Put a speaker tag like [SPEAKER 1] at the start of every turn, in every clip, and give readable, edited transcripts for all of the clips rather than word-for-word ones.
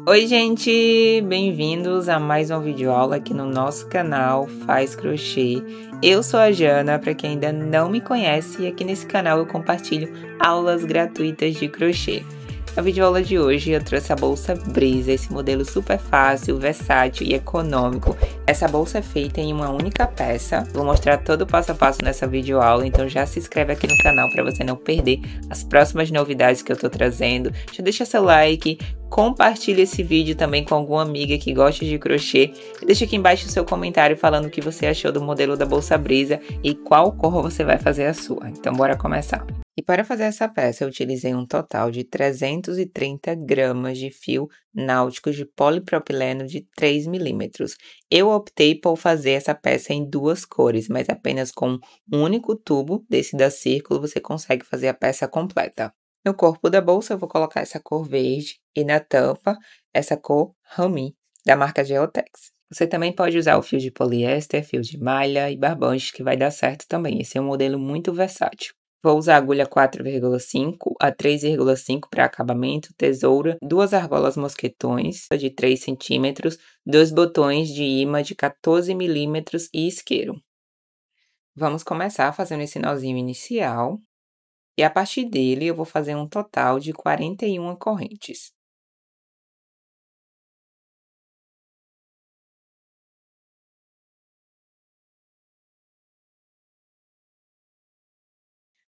[SPEAKER 1] Oi, gente! Bem-vindos a mais uma videoaula aqui no nosso canal Faz Crochê. Eu sou a Jana, para quem ainda não me conhece, e aqui nesse canal eu compartilho aulas gratuitas de crochê. Na videoaula de hoje eu trouxe a bolsa Brisa, esse modelo super fácil, versátil e econômico. Essa bolsa é feita em uma única peça. Vou mostrar todo o passo a passo nessa videoaula, então já se inscreve aqui no canal para você não perder as próximas novidades que eu tô trazendo. Já deixa seu like, compartilhe esse vídeo também com alguma amiga que gosta de crochê e deixa aqui embaixo o seu comentário falando o que você achou do modelo da bolsa Brisa e qual cor você vai fazer a sua. Então bora começar! E para fazer essa peça eu utilizei um total de 330 gramas de fio náutico de polipropileno de 3 milímetros. Eu optei por fazer essa peça em duas cores, mas apenas com um único tubo desse da círculo você consegue fazer a peça completa. No corpo da bolsa eu vou colocar essa cor verde e na tampa essa cor Rami, da marca Geotex. Você também pode usar o fio de poliéster, fio de malha e barbante que vai dar certo também. Esse é um modelo muito versátil. Vou usar agulha 4,5 a 3,5 para acabamento, tesoura, duas argolas mosquetões de 3 centímetros, dois botões de imã de 14 milímetros e isqueiro. Vamos começar fazendo esse nozinho inicial. E a partir dele eu vou fazer um total de 41 correntes.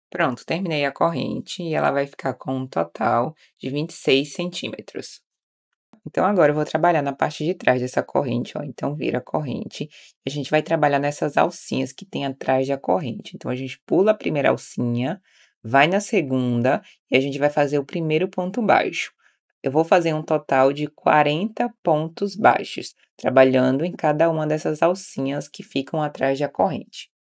[SPEAKER 1] Pronto, terminei a corrente e ela vai ficar com um total de 26 centímetros. Então, agora eu vou trabalhar na parte de trás dessa corrente, ó. Então, vira a corrente e a gente vai trabalhar nessas alcinhas que tem atrás da corrente. Então, a gente pula a primeira alcinha, vai na segunda e a gente vai fazer o primeiro ponto baixo. Eu vou fazer um total de 40 pontos baixos, trabalhando em cada uma dessas alcinhas que ficam atrás da corrente.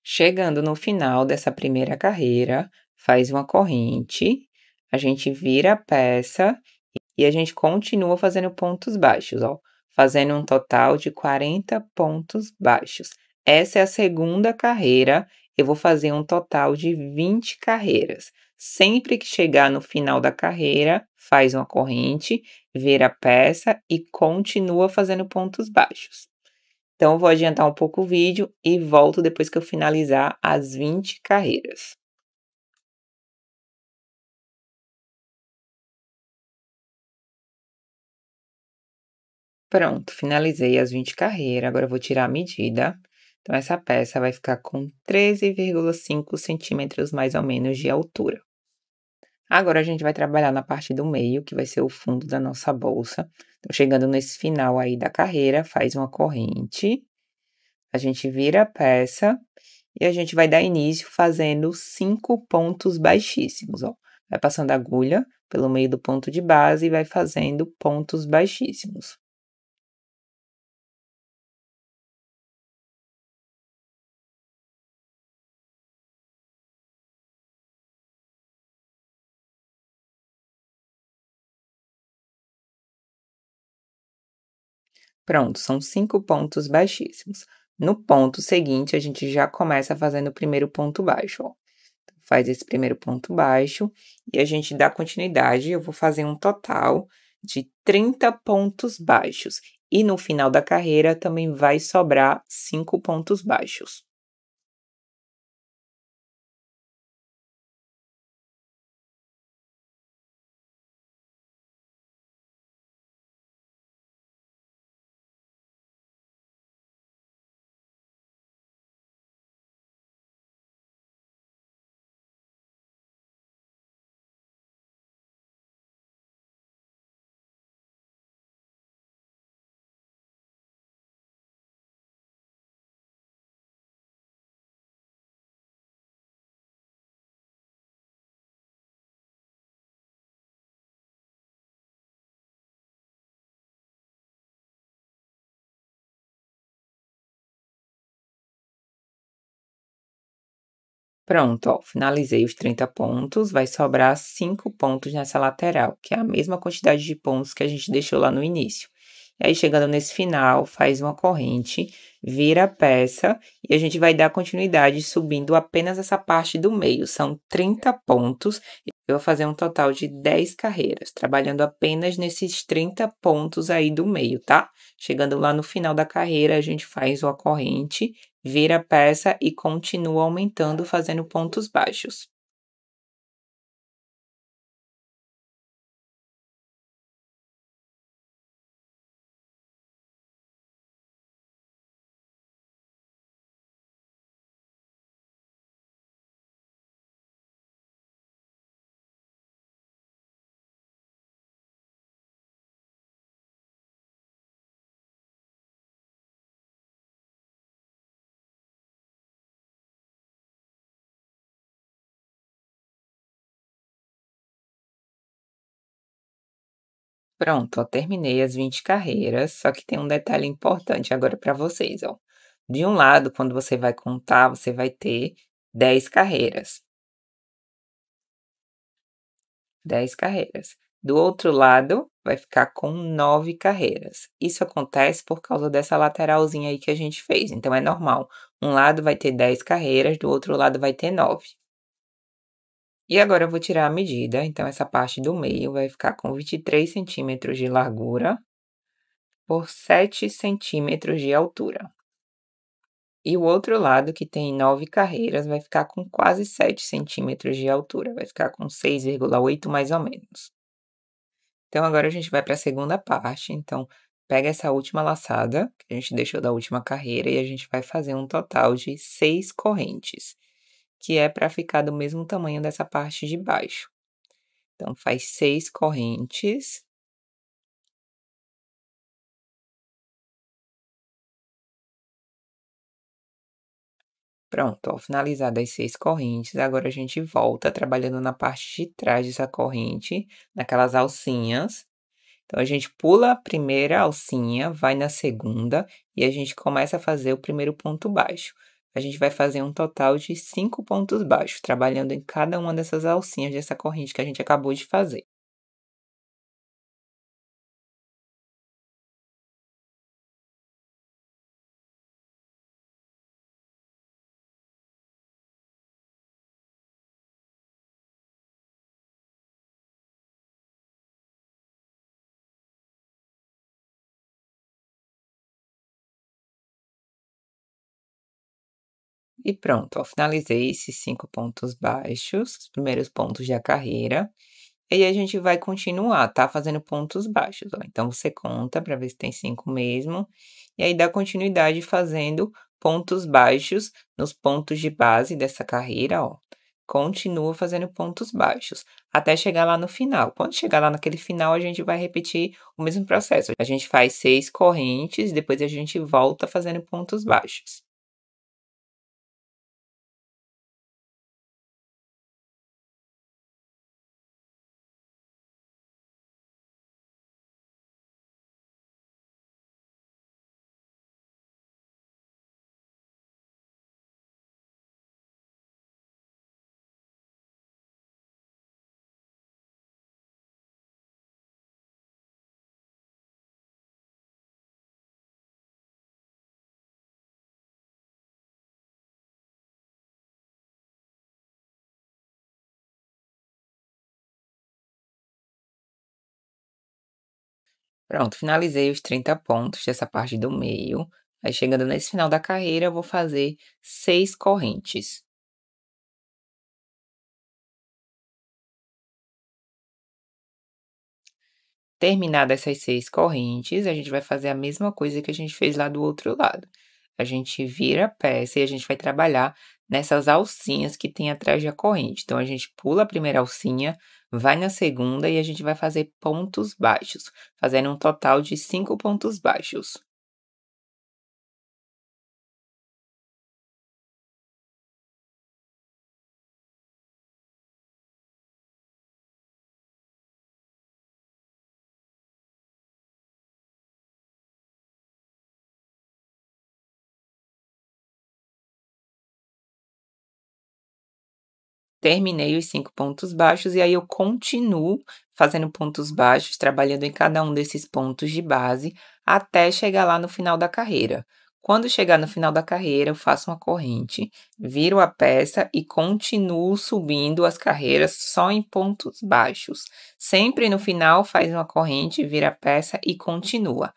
[SPEAKER 1] Chegando no final dessa primeira carreira, faz uma corrente, a gente vira a peça e a gente continua fazendo pontos baixos, ó, fazendo um total de 40 pontos baixos. Essa é a segunda carreira, eu vou fazer um total de 20 carreiras. Sempre que chegar no final da carreira, faz uma corrente, vira a peça e continua fazendo pontos baixos. Então, eu vou adiantar um pouco o vídeo e volto depois que eu finalizar as 20 carreiras. Pronto, finalizei as 20 carreiras, agora eu vou tirar a medida. Então, essa peça vai ficar com 13,5 centímetros mais ou menos de altura. Agora, a gente vai trabalhar na parte do meio, que vai ser o fundo da nossa bolsa. Então, chegando nesse final aí da carreira, faz uma corrente, a gente vira a peça e a gente vai dar início fazendo 5 pontos baixíssimos, ó. Vai passando a agulha pelo meio do ponto de base e vai fazendo pontos baixíssimos. Pronto, são 5 pontos baixíssimos. No ponto seguinte, a gente já começa fazendo o primeiro ponto baixo, ó. Faz esse primeiro ponto baixo e a gente dá continuidade. Eu vou fazer um total de 30 pontos baixos. E no final da carreira também vai sobrar 5 pontos baixos. Pronto, ó, finalizei os 30 pontos, vai sobrar 5 pontos nessa lateral, que é a mesma quantidade de pontos que a gente deixou lá no início. E aí, chegando nesse final, faz uma corrente, vira a peça e a gente vai dar continuidade subindo apenas essa parte do meio. São 30 pontos, eu vou fazer um total de 10 carreiras, trabalhando apenas nesses 30 pontos aí do meio, tá? Chegando lá no final da carreira, a gente faz uma corrente, vira a peça e continua aumentando, fazendo pontos baixos. Pronto, ó, terminei as 20 carreiras, só que tem um detalhe importante agora para vocês, ó. De um lado, quando você vai contar, você vai ter 10 carreiras, 10 carreiras. Do outro lado, vai ficar com 9 carreiras. Isso acontece por causa dessa lateralzinha aí que a gente fez, então é normal. Um lado vai ter 10 carreiras, do outro lado vai ter 9. E agora eu vou tirar a medida, então essa parte do meio vai ficar com 23 centímetros de largura por 7 centímetros de altura. E o outro lado, que tem 9 carreiras, vai ficar com quase 7 centímetros de altura, vai ficar com 6,8 mais ou menos. Então agora a gente vai para a segunda parte, então pega essa última laçada, que a gente deixou da última carreira, e a gente vai fazer um total de 6 correntes, que é para ficar do mesmo tamanho dessa parte de baixo. Então faz 6 correntes. Pronto, ó, finalizadas as 6 correntes, agora a gente volta trabalhando na parte de trás dessa corrente, naquelas alcinhas. Então, a gente pula a primeira alcinha, vai na segunda e a gente começa a fazer o primeiro ponto baixo. A gente vai fazer um total de 5 pontos baixos, trabalhando em cada uma dessas alcinhas dessa corrente que a gente acabou de fazer. E pronto, ó, finalizei esses 5 pontos baixos, os primeiros pontos da carreira. E aí a gente vai continuar, tá, fazendo pontos baixos, ó. Então você conta para ver se tem 5 mesmo, e aí dá continuidade fazendo pontos baixos nos pontos de base dessa carreira, ó. Continua fazendo pontos baixos, até chegar lá no final. Quando chegar lá naquele final, a gente vai repetir o mesmo processo. A gente faz 6 correntes, depois a gente volta fazendo pontos baixos. Pronto, finalizei os 30 pontos dessa parte do meio. Aí, chegando nesse final da carreira, eu vou fazer 6 correntes. Terminadas essas 6 correntes, a gente vai fazer a mesma coisa que a gente fez lá do outro lado. A gente vira a peça e a gente vai trabalhar nessas alcinhas que tem atrás da corrente. Então, a gente pula a primeira alcinha, vai na segunda e a gente vai fazer pontos baixos, fazendo um total de 5 pontos baixos. Terminei os 5 pontos baixos e aí eu continuo fazendo pontos baixos, trabalhando em cada um desses pontos de base, até chegar lá no final da carreira. Quando chegar no final da carreira, eu faço uma corrente, viro a peça e continuo subindo as carreiras só em pontos baixos. Sempre no final faz uma corrente, vira a peça e continua.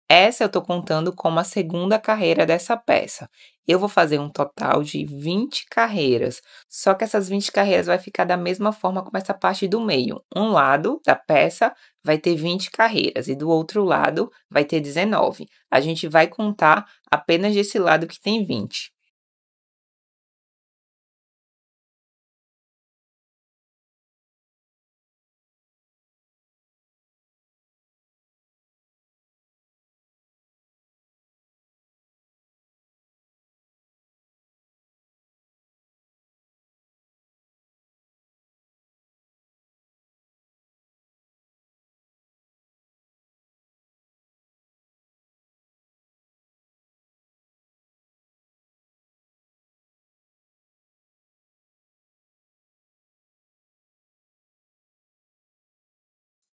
[SPEAKER 1] Essa eu estou contando como a segunda carreira dessa peça. Eu vou fazer um total de 20 carreiras, só que essas 20 carreiras vai ficar da mesma forma como essa parte do meio. Um lado da peça vai ter 20 carreiras e do outro lado vai ter 19. A gente vai contar apenas desse lado que tem 20.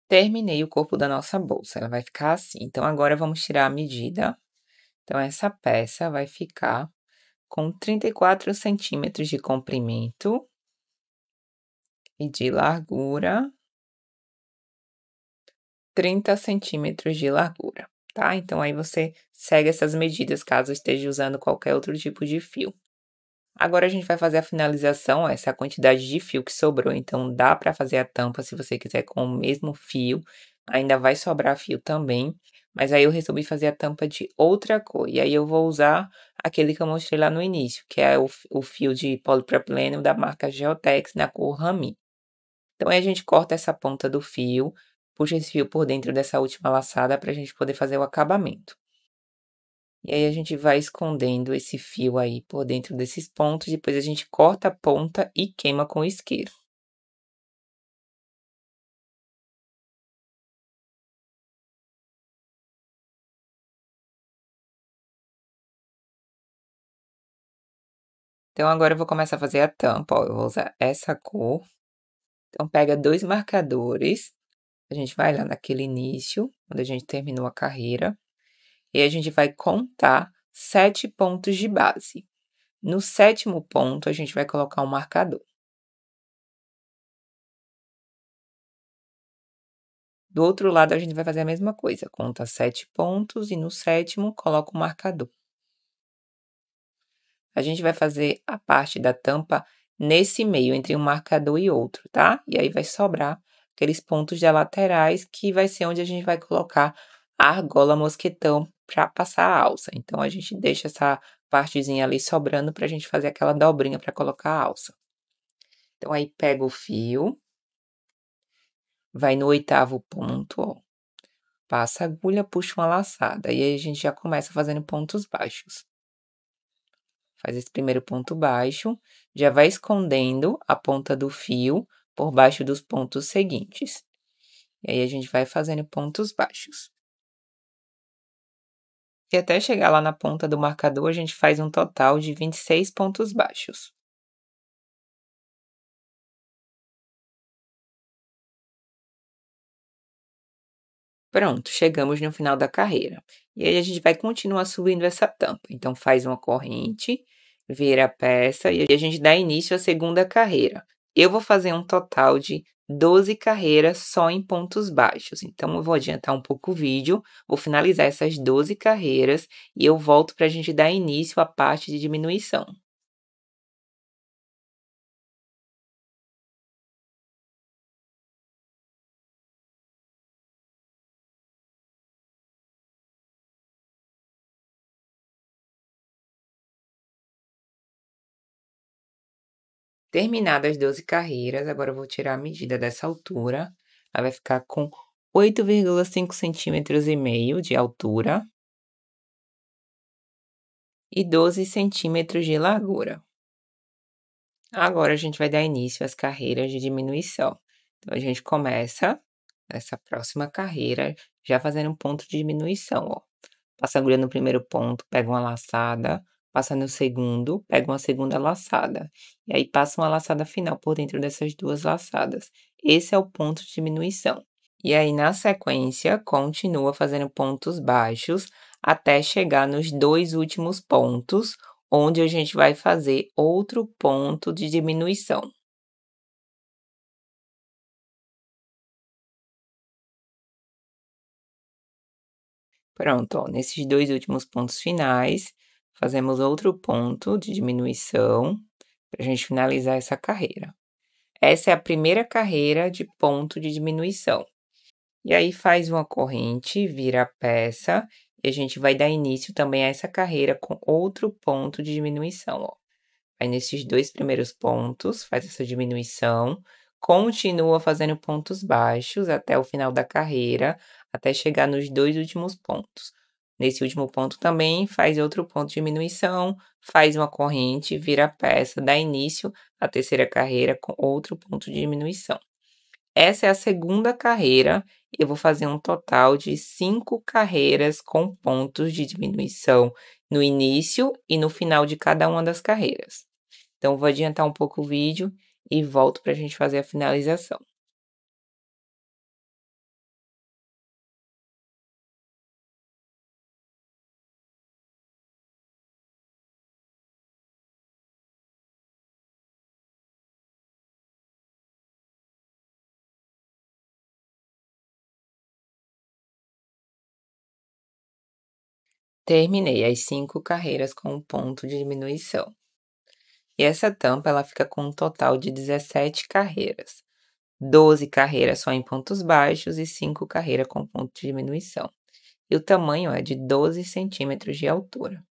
[SPEAKER 1] Terminei o corpo da nossa bolsa, ela vai ficar assim. Então agora vamos tirar a medida. Então essa peça vai ficar com 34 centímetros de comprimento e de largura, 30 centímetros de largura, tá? Então aí você segue essas medidas caso esteja usando qualquer outro tipo de fio. Agora a gente vai fazer a finalização, essa é a quantidade de fio que sobrou, então dá para fazer a tampa se você quiser com o mesmo fio, ainda vai sobrar fio também, mas aí eu resolvi fazer a tampa de outra cor, e aí eu vou usar aquele que eu mostrei lá no início, que é o fio de polipropileno da marca Geotex na cor Rami. Então aí a gente corta essa ponta do fio, puxa esse fio por dentro dessa última laçada para a gente poder fazer o acabamento. E aí a gente vai escondendo esse fio aí por dentro desses pontos, depois a gente corta a ponta e queima com isqueiro. Então agora eu vou começar a fazer a tampa, ó, eu vou usar essa cor. Então pega 2 marcadores, a gente vai lá naquele início, quando a gente terminou a carreira, e a gente vai contar 7 pontos de base. No 7º ponto, a gente vai colocar um marcador. Do outro lado, a gente vai fazer a mesma coisa, conta 7 pontos e no 7º coloca o marcador. A gente vai fazer a parte da tampa nesse meio, entre um marcador e outro, tá? E aí vai sobrar aqueles pontos de laterais, que vai ser onde a gente vai colocar a argola mosquetão para passar a alça. Então, a gente deixa essa partezinha ali sobrando para a gente fazer aquela dobrinha para colocar a alça. Então, aí pega o fio, vai no 8º ponto, ó, passa a agulha, puxa uma laçada, e aí a gente já começa fazendo pontos baixos. Faz esse primeiro ponto baixo, já vai escondendo a ponta do fio por baixo dos pontos seguintes. E aí a gente vai fazendo pontos baixos. E até chegar lá na ponta do marcador, a gente faz um total de 26 pontos baixos. Pronto, chegamos no final da carreira. E aí a gente vai continuar subindo essa tampa. Então faz uma corrente, vira a peça e a gente dá início à segunda carreira. Eu vou fazer um total de 12 carreiras só em pontos baixos. Então eu vou adiantar um pouco o vídeo, vou finalizar essas 12 carreiras e eu volto para a gente dar início à parte de diminuição. Terminadas as 12 carreiras, agora eu vou tirar a medida dessa altura. Ela vai ficar com 8,5 centímetros e meio de altura e 12 centímetros de largura. Agora a gente vai dar início às carreiras de diminuição. Então a gente começa essa próxima carreira já fazendo um ponto de diminuição, ó. Passa a agulha no primeiro ponto, pega uma laçada, passa no segundo, pega uma segunda laçada, e aí passa uma laçada final por dentro dessas 2 laçadas. Esse é o ponto de diminuição. E aí, na sequência, continua fazendo pontos baixos até chegar nos 2 últimos pontos, onde a gente vai fazer outro ponto de diminuição. Pronto, ó, nesses 2 últimos pontos finais, fazemos outro ponto de diminuição, para a gente finalizar essa carreira. Essa é a primeira carreira de ponto de diminuição. E aí faz uma corrente, vira a peça, e a gente vai dar início também a essa carreira com outro ponto de diminuição, ó. Aí nesses 2 primeiros pontos, faz essa diminuição, continua fazendo pontos baixos até o final da carreira, até chegar nos 2 últimos pontos. Nesse último ponto também faz outro ponto de diminuição, faz uma corrente, vira a peça, dá início à terceira carreira com outro ponto de diminuição. Essa é a segunda carreira, eu vou fazer um total de 5 carreiras com pontos de diminuição no início e no final de cada uma das carreiras. Então, vou adiantar um pouco o vídeo e volto para a gente fazer a finalização. Terminei as 5 carreiras com um ponto de diminuição. E essa tampa, ela fica com um total de 17 carreiras. 12 carreiras só em pontos baixos e 5 carreiras com ponto de diminuição. E o tamanho é de 12 centímetros de altura.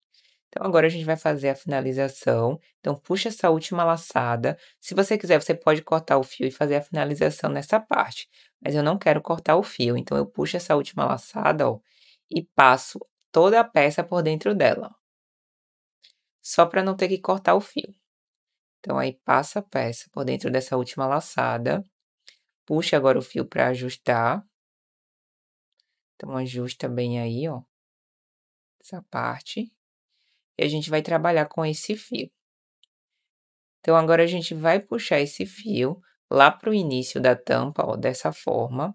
[SPEAKER 1] Então, agora a gente vai fazer a finalização. Então, puxa essa última laçada. Se você quiser, você pode cortar o fio e fazer a finalização nessa parte. Mas eu não quero cortar o fio, então eu puxo essa última laçada, ó, e passo toda a peça por dentro dela, só para não ter que cortar o fio. Então, aí passa a peça por dentro dessa última laçada, puxa agora o fio para ajustar. Então, ajusta bem aí, ó, essa parte. E a gente vai trabalhar com esse fio. Então, agora a gente vai puxar esse fio lá para o início da tampa, ó, dessa forma.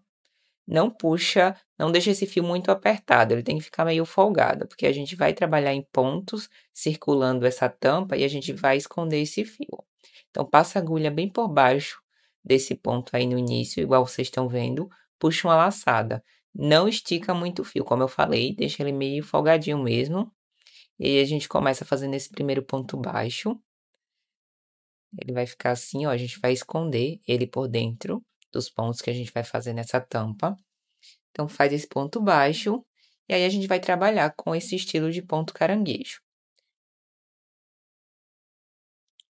[SPEAKER 1] Não puxa, não deixa esse fio muito apertado, ele tem que ficar meio folgado, porque a gente vai trabalhar em pontos, circulando essa tampa e a gente vai esconder esse fio. Então, passa a agulha bem por baixo desse ponto aí no início, igual vocês estão vendo, puxa uma laçada. Não estica muito o fio, como eu falei, deixa ele meio folgadinho mesmo. E aí a gente começa fazendo esse primeiro ponto baixo. Ele vai ficar assim, ó, a gente vai esconder ele por dentro dos pontos que a gente vai fazer nessa tampa. Então, faz esse ponto baixo, e aí a gente vai trabalhar com esse estilo de ponto caranguejo.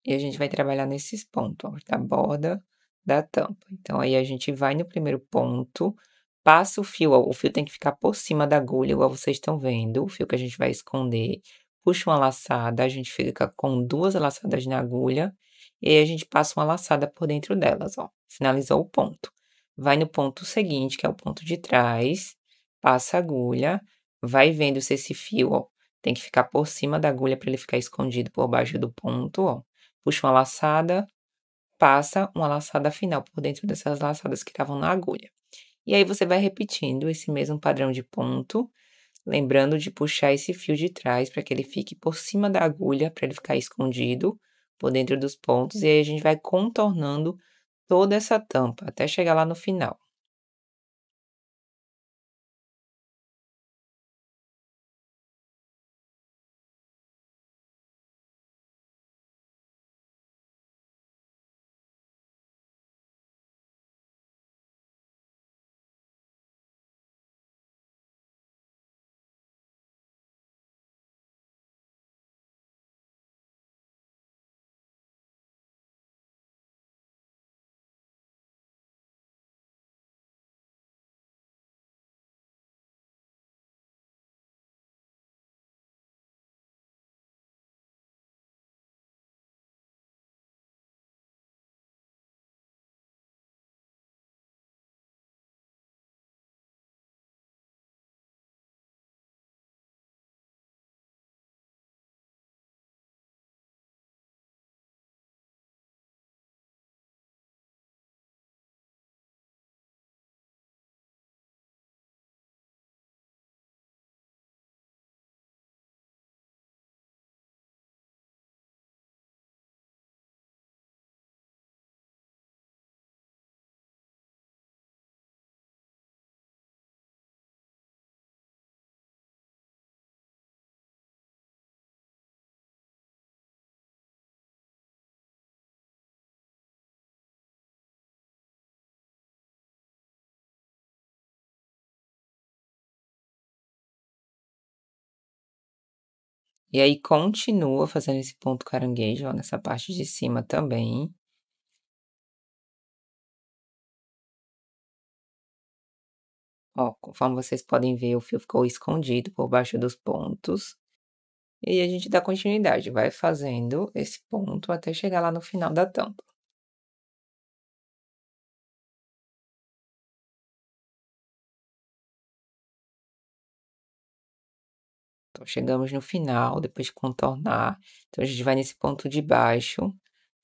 [SPEAKER 1] E a gente vai trabalhar nesses pontos, ó, da borda da tampa. Então, aí a gente vai no primeiro ponto, passa o fio, ó, o fio tem que ficar por cima da agulha, igual vocês estão vendo, o fio que a gente vai esconder. Puxa uma laçada, a gente fica com 2 laçadas na agulha, e aí a gente passa uma laçada por dentro delas, ó. Finalizou o ponto. Vai no ponto seguinte, que é o ponto de trás, passa a agulha, vai vendo se esse fio, ó, tem que ficar por cima da agulha para ele ficar escondido por baixo do ponto, ó. Puxa uma laçada, passa uma laçada final por dentro dessas laçadas que estavam na agulha. E aí você vai repetindo esse mesmo padrão de ponto, lembrando de puxar esse fio de trás para que ele fique por cima da agulha, para ele ficar escondido por dentro dos pontos, e aí a gente vai contornando toda essa tampa até chegar lá no final. E aí, continua fazendo esse ponto caranguejo, ó, nessa parte de cima também. Ó, conforme vocês podem ver, o fio ficou escondido por baixo dos pontos. E aí a gente dá continuidade, vai fazendo esse ponto até chegar lá no final da tampa. Então chegamos no final, depois de contornar, então a gente vai nesse ponto de baixo,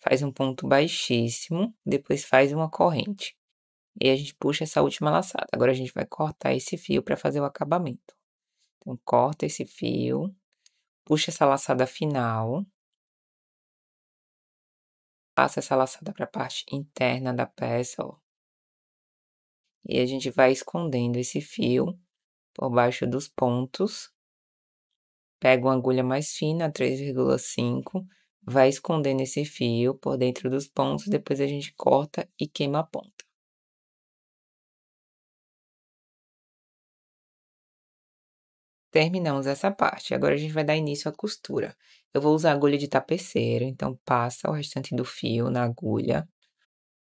[SPEAKER 1] faz um ponto baixíssimo, depois faz uma corrente. E a gente puxa essa última laçada. Agora a gente vai cortar esse fio para fazer o acabamento. Então corta esse fio, puxa essa laçada final, passa essa laçada para a parte interna da peça, ó. E a gente vai escondendo esse fio por baixo dos pontos. Pega uma agulha mais fina, 3,5, vai escondendo esse fio por dentro dos pontos, depois a gente corta e queima a ponta. Terminamos essa parte, agora a gente vai dar início à costura. Eu vou usar agulha de tapeceiro, então passa o restante do fio na agulha.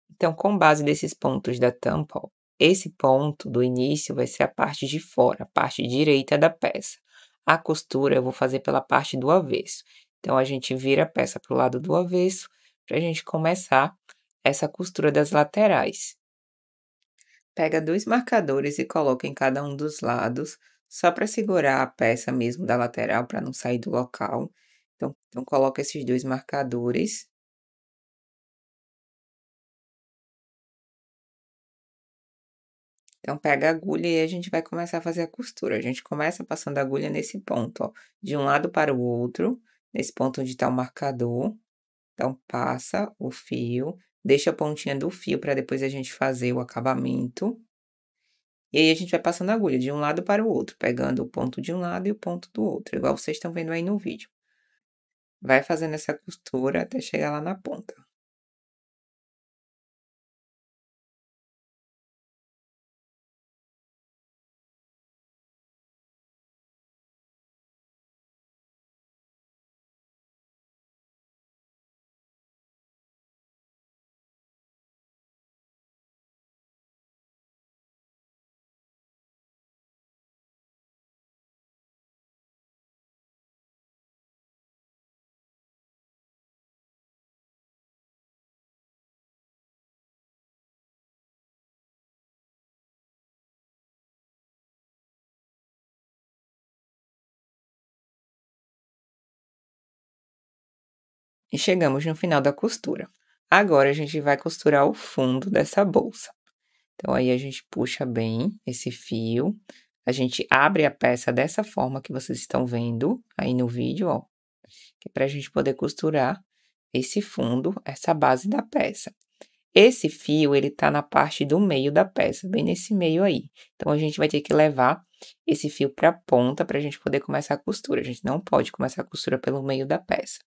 [SPEAKER 1] Então, com base desses pontos da tampa, ó, esse ponto do início vai ser a parte de fora, a parte direita da peça. A costura eu vou fazer pela parte do avesso. Então, a gente vira a peça para o lado do avesso, para a gente começar essa costura das laterais. Pega 2 marcadores e coloca em cada um dos lados, só para segurar a peça mesmo da lateral, para não sair do local. Então coloca esses 2 marcadores. Então, pega a agulha e a gente vai começar a fazer a costura. A gente começa passando a agulha nesse ponto, ó, de um lado para o outro, nesse ponto onde está o marcador. Então, passa o fio, deixa a pontinha do fio para depois a gente fazer o acabamento. E aí, a gente vai passando a agulha de um lado para o outro, pegando o ponto de um lado e o ponto do outro, igual vocês estão vendo aí no vídeo. Vai fazendo essa costura até chegar lá na ponta. E chegamos no final da costura. Agora, a gente vai costurar o fundo dessa bolsa. Então, aí a gente puxa bem esse fio, a gente abre a peça dessa forma que vocês estão vendo aí no vídeo, ó, que é pra gente poder costurar esse fundo, essa base da peça. Esse fio, ele tá na parte do meio da peça, bem nesse meio aí. Então, a gente vai ter que levar esse fio pra ponta pra gente poder começar a costura. A gente não pode começar a costura pelo meio da peça.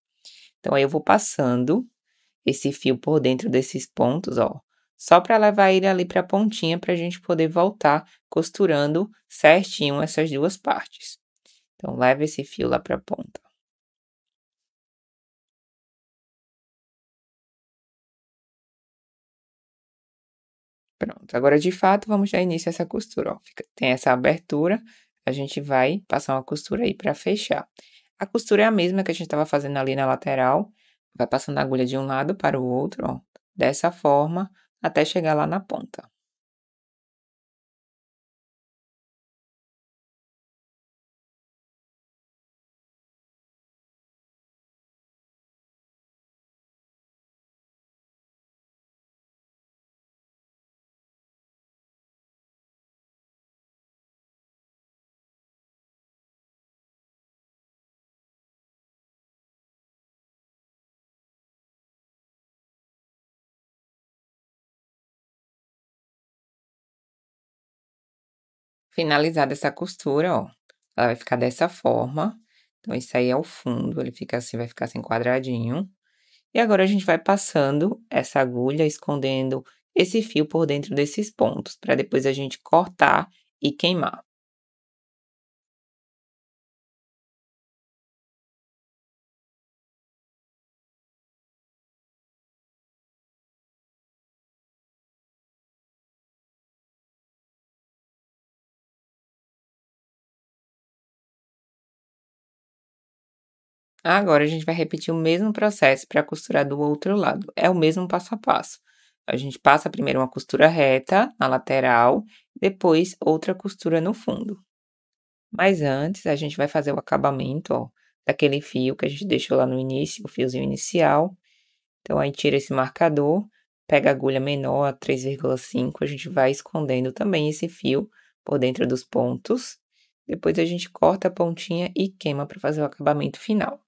[SPEAKER 1] Então, aí eu vou passando esse fio por dentro desses pontos, ó, só para levar ele ali para a pontinha para a gente poder voltar costurando certinho essas duas partes. Então, leva esse fio lá para a ponta. Pronto, agora de fato vamos dar início a essa costura, ó. Tem essa abertura, a gente vai passar uma costura aí para fechar. A costura é a mesma que a gente estava fazendo ali na lateral, vai passando a agulha de um lado para o outro, ó, dessa forma, até chegar lá na ponta. Finalizada essa costura, ó, ela vai ficar dessa forma. Então, esse aí é o fundo, ele fica assim, vai ficar assim quadradinho. E agora a gente vai passando essa agulha, escondendo esse fio por dentro desses pontos, para depois a gente cortar e queimar. Agora, a gente vai repetir o mesmo processo para costurar do outro lado. É o mesmo passo a passo. A gente passa primeiro uma costura reta na lateral, depois outra costura no fundo. Mas antes, a gente vai fazer o acabamento, ó, daquele fio que a gente deixou lá no início, o fiozinho inicial. Então, aí tira esse marcador, pega a agulha menor, a 3,5, a gente vai escondendo também esse fio por dentro dos pontos. Depois a gente corta a pontinha e queima para fazer o acabamento final.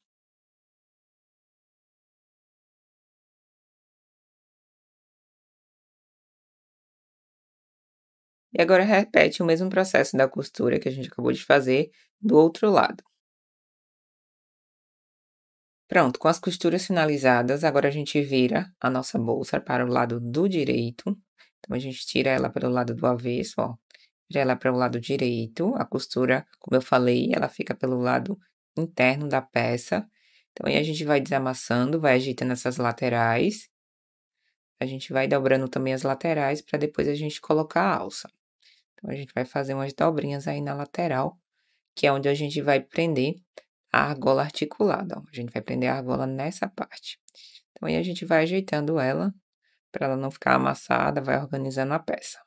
[SPEAKER 1] E agora repete o mesmo processo da costura que a gente acabou de fazer do outro lado. Pronto, com as costuras finalizadas, agora a gente vira a nossa bolsa para o lado do direito. Então, a gente tira ela para o lado do avesso, ó. Vira ela para o lado direito. A costura, como eu falei, ela fica pelo lado interno da peça. Então, aí a gente vai desamassando, vai ajeitando essas laterais. A gente vai dobrando também as laterais para depois a gente colocar a alça. Então, a gente vai fazer umas dobrinhas aí na lateral, que é onde a gente vai prender a argola articulada, ó. A gente vai prender a argola nessa parte. Então, aí a gente vai ajeitando ela, para ela não ficar amassada, vai organizando a peça.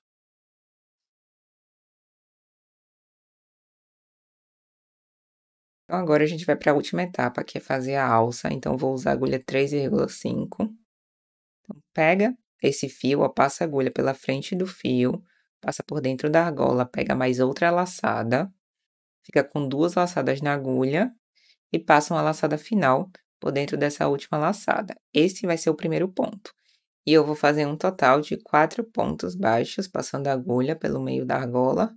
[SPEAKER 1] Então, agora a gente vai para a última etapa, que é fazer a alça. Então, vou usar a agulha 3,5. Então, pega esse fio, ó, passa a agulha pela frente do fio, passa por dentro da argola, pega mais outra laçada, fica com 2 laçadas na agulha e passa uma laçada final por dentro dessa última laçada. Esse vai ser o primeiro ponto. E eu vou fazer um total de 4 pontos baixos, passando a agulha pelo meio da argola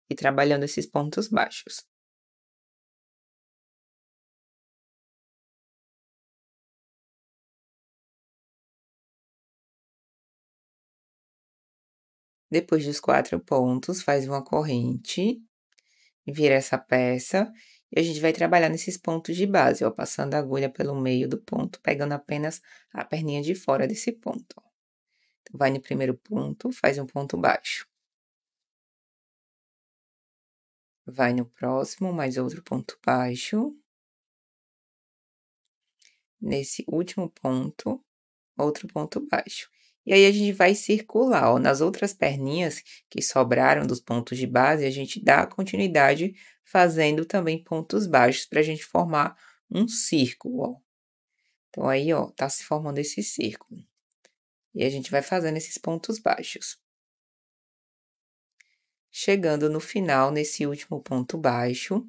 [SPEAKER 1] e trabalhando esses pontos baixos. Depois dos 4 pontos, faz uma corrente, vira essa peça e a gente vai trabalhar nesses pontos de base, ó, passando a agulha pelo meio do ponto, pegando apenas a perninha de fora desse ponto, ó. Então, vai no primeiro ponto, faz um ponto baixo. Vai no próximo, mais outro ponto baixo. Nesse último ponto, outro ponto baixo. E aí a gente vai circular, ó, nas outras perninhas que sobraram dos pontos de base, a gente dá continuidade fazendo também pontos baixos para a gente formar um círculo, ó. Então aí, ó, tá se formando esse círculo. E a gente vai fazendo esses pontos baixos. Chegando no final, nesse último ponto baixo,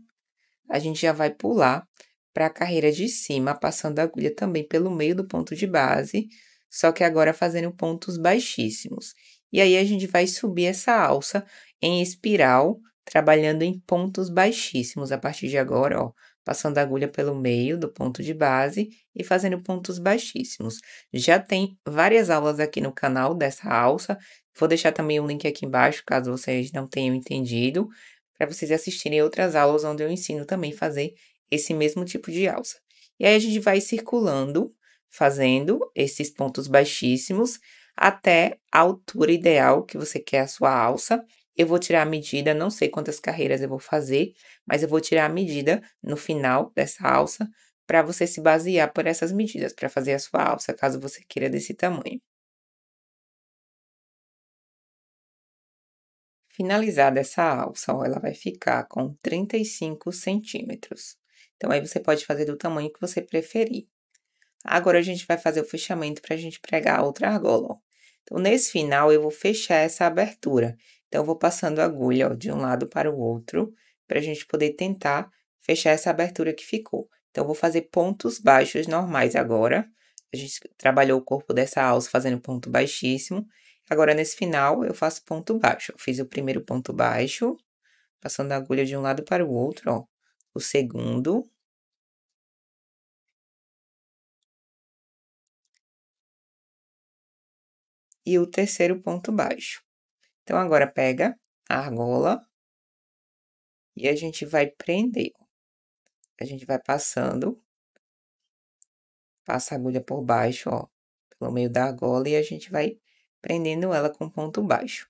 [SPEAKER 1] a gente já vai pular para a carreira de cima, passando a agulha também pelo meio do ponto de base, só que agora fazendo pontos baixíssimos. E aí, a gente vai subir essa alça em espiral, trabalhando em pontos baixíssimos a partir de agora, ó, passando a agulha pelo meio do ponto de base e fazendo pontos baixíssimos. Já tem várias aulas aqui no canal dessa alça, vou deixar também o link aqui embaixo, caso vocês não tenham entendido, para vocês assistirem outras aulas onde eu ensino também fazer esse mesmo tipo de alça. E aí a gente vai circulando, fazendo esses pontos baixíssimos até a altura ideal que você quer a sua alça. Eu vou tirar a medida, não sei quantas carreiras eu vou fazer, mas eu vou tirar a medida no final dessa alça para você se basear por essas medidas para fazer a sua alça, caso você queira desse tamanho. Finalizada essa alça, ó, ela vai ficar com 35 centímetros. Então, aí você pode fazer do tamanho que você preferir. Agora, a gente vai fazer o fechamento para a gente pregar a outra argola, ó. Então, nesse final, eu vou fechar essa abertura. Então, eu vou passando a agulha, ó, de um lado para o outro, para a gente poder tentar fechar essa abertura que ficou. Então, eu vou fazer pontos baixos normais agora. A gente trabalhou o corpo dessa alça fazendo ponto baixíssimo. Agora, nesse final, eu faço ponto baixo. Eu fiz o primeiro ponto baixo, passando a agulha de um lado para o outro, ó. O segundo, e o terceiro ponto baixo. Então, agora pega a argola e a gente vai prender. A gente vai passando, passa a agulha por baixo, ó, pelo meio da argola e a gente vai prendendo ela com ponto baixo.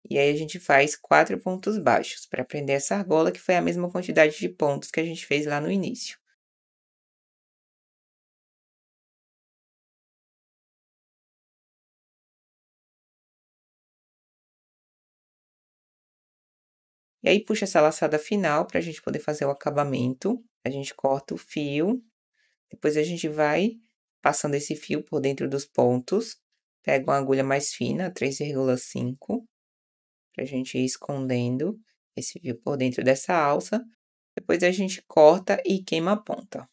[SPEAKER 1] E aí, a gente faz 4 pontos baixos para prender essa argola, que foi a mesma quantidade de pontos que a gente fez lá no início. E aí, puxa essa laçada final para a gente poder fazer o acabamento. A gente corta o fio, depois a gente vai passando esse fio por dentro dos pontos. Pega uma agulha mais fina, 3,5, para a gente ir escondendo esse fio por dentro dessa alça. Depois a gente corta e queima a ponta.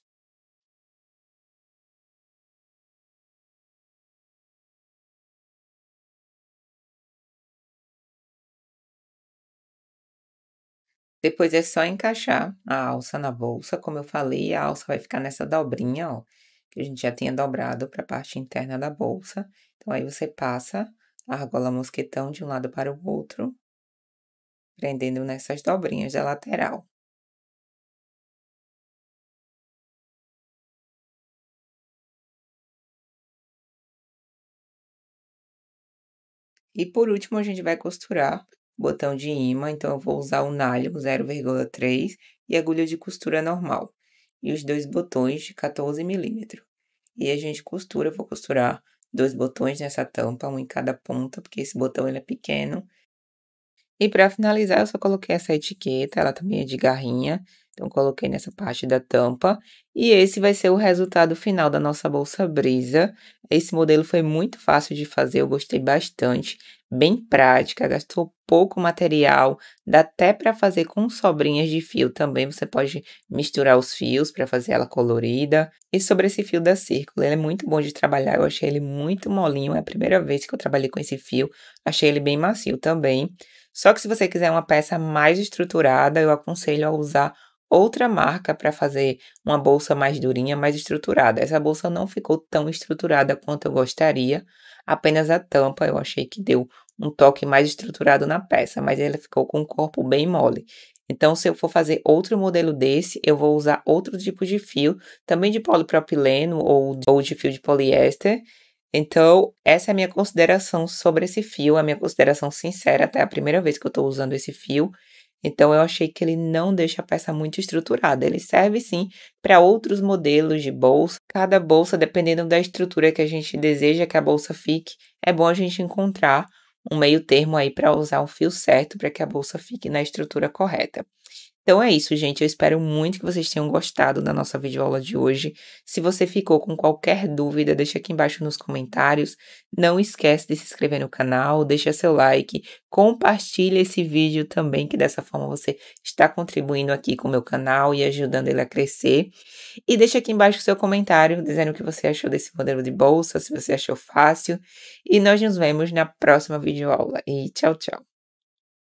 [SPEAKER 1] Depois é só encaixar a alça na bolsa, como eu falei, a alça vai ficar nessa dobrinha, ó, que a gente já tinha dobrado para a parte interna da bolsa. Então, aí você passa a argola mosquetão de um lado para o outro, prendendo nessas dobrinhas da lateral. E por último, a gente vai costurar o botão de ímã, então eu vou usar o nylon 0,3 e agulha de costura normal. E os dois botões de 14 milímetros. E a gente costura, eu vou costurar 2 botões nessa tampa, um em cada ponta, porque esse botão ele é pequeno. E para finalizar, eu só coloquei essa etiqueta, ela também é de garrinha, então coloquei nessa parte da tampa. E esse vai ser o resultado final da nossa bolsa Brisa. Esse modelo foi muito fácil de fazer, eu gostei bastante, bem prática, gastou pouco material, dá até para fazer com sobrinhas de fio também, você pode misturar os fios para fazer ela colorida. E sobre esse fio da Círculo, ele é muito bom de trabalhar, eu achei ele muito molinho, é a primeira vez que eu trabalhei com esse fio, achei ele bem macio também. Só que se você quiser uma peça mais estruturada, eu aconselho a usar outra marca para fazer uma bolsa mais durinha, mais estruturada. Essa bolsa não ficou tão estruturada quanto eu gostaria, apenas a tampa eu achei que deu um toque mais estruturado na peça, mas ela ficou com o corpo bem mole. Então, se eu for fazer outro modelo desse, eu vou usar outro tipo de fio, também de polipropileno ou de fio de poliéster, então, essa é a minha consideração sobre esse fio, a minha consideração sincera, até a primeira vez que eu estou usando esse fio. Então, eu achei que ele não deixa a peça muito estruturada. Ele serve sim para outros modelos de bolsa. Cada bolsa, dependendo da estrutura que a gente deseja que a bolsa fique, é bom a gente encontrar um meio termo aí para usar o fio certo para que a bolsa fique na estrutura correta. Então é isso, gente. Eu espero muito que vocês tenham gostado da nossa videoaula de hoje. Se você ficou com qualquer dúvida, deixa aqui embaixo nos comentários. Não esquece de se inscrever no canal, deixa seu like, compartilha esse vídeo também, que dessa forma você está contribuindo aqui com o meu canal e ajudando ele a crescer. E deixa aqui embaixo o seu comentário, dizendo o que você achou desse modelo de bolsa, se você achou fácil. E nós nos vemos na próxima videoaula. E tchau, tchau!